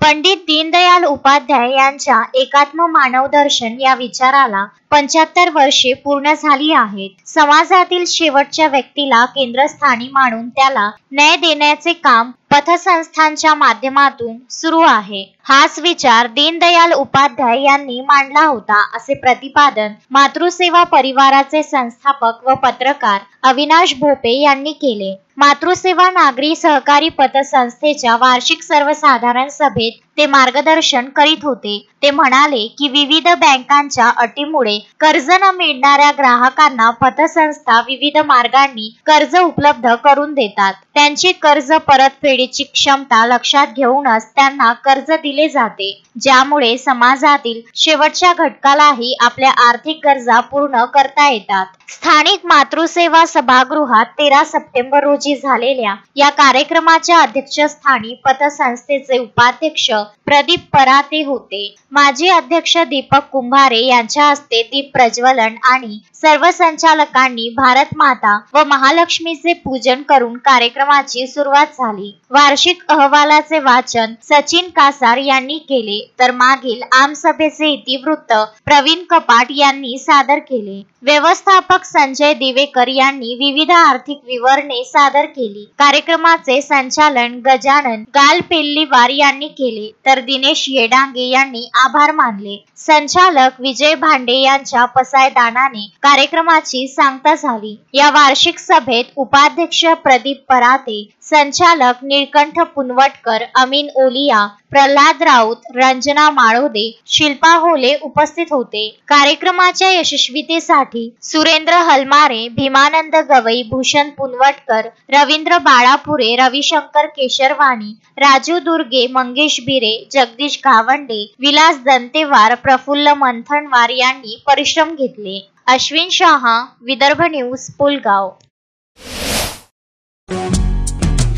पंडित दीनदयाल उपाध्याय यांच्या एकात्म मानव दर्शन या विचाराला 75 वर्षे पूर्ण झाली आहेत. समाजातील शेवटच्या व्यक्तीला केंद्रस्थानी मानून त्याला न्याय देण्याचे काम पथसंस्थांच्या माध्यमातून सुरू आहे. हाच विचार दीनदयाल उपाध्याय यांनी मांडला होता, असे प्रतिपादन मातृसेवा परिवाराचे संस्थापक व पत्रकार अविनाश भोपे यांनी केले. मातृसेवा नागरी सहकारी पतसंस्थेच्या वार्षिक सर्वसाधारण सभेत ते मार्गदर्शन करीत होते. ते म्हणाले की विविध बँकांच्या अटीमुळे कर्ज न मिळणाऱ्या ग्राहकांना पतसंस्था विविध मार्गांनी कर्ज उपलब्ध करून देतात. त्यांची कर्ज परतफेडीची क्षमता लक्षात घेऊनच त्यांना कर्ज दिले जाते, ज्यामुळे समाजातील शेवटच्या घटकालाही आपल्या आर्थिक गरजा पूर्ण करता येतात. स्थानिक मातृसेवा सभागृहात 13 सप्टेंबर रोजी झालेल्या या कार्यक्रमाच्या अध्यक्षस्थानी पतसंस्थेचे उपाध्यक्ष प्रदीप पराते होते. माजी अध्यक्ष दीपक कुंभारे यांच्या हस्ते दीप प्रज्वलन आणि सर्व संचालकांनी भारत माता व महालक्ष्मीचे पूजन करून कार्यक्रमाची सुरुवात झाली. वार्षिक अहवालाचे वाचन सचिन कासार यांनी केले, तर मागील आमसभेचे इतिवृत्त प्रवीण कपाट यांनी सादर केले. व्यवस्थापक संजय दिवेकर यांनी विविध आर्थिक विवरणे सादर केली. कार्यक्रमाचे संचालन गजानन गालपेल्लीवार यांनी केले, तर दिनेश येडांगे यांनी आभार मानले. संचालक विजय भांडे यांच्या पसायदानाने कार्यक्रमाची सांगता झाली. या वार्षिक सभेत उपाध्यक्ष प्रदीप पराते, संचालक निळकंठ पुनवटकर, अमीन ओलिया, प्रल्हाद राऊत, रंजना माळोदे, शिल्पा होले उपस्थित होते. कार्यक्रमाच्या यशस्वीतेसाठी सुरेंद्र हलमारे, भीमानंद गवई, भूषण पुनवटकर, रवींद्र बाळापुरे, रविशंकर केशरवाणी, राजू दुर्गे, मंगेश बिरे, जगदीश गावंडे, विलास दंतेवार, प्रफुल्ल मंथनवार यांनी परिश्रम घेतले. अश्विन शहा, विदर्भ न्यूज, पुलगाव.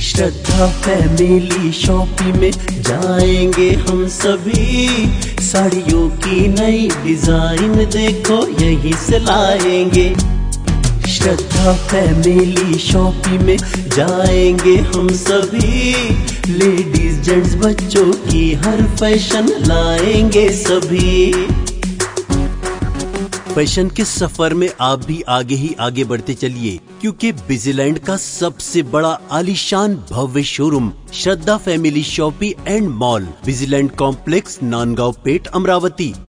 श्रद्धा फैमिली शॉपिंग में जाएंगे हम सभी, साड़ियों की नई डिजाइन देखो यहीं से लाएंगे। श्रद्धा फैमिली शॉपिंग में जाएंगे हम सभी, लेडीज जेंट्स बच्चों की हर फैशन लाएंगे सभी। फैशन के सफर में आप भी आगे ही आगे बढ़ते चलिए, क्योंकि बिजीलैंड का सबसे बड़ा आलीशान भव्य showroom Shraddha family shopping and mall, busy land complex, Nandgaon Peth, Amravati.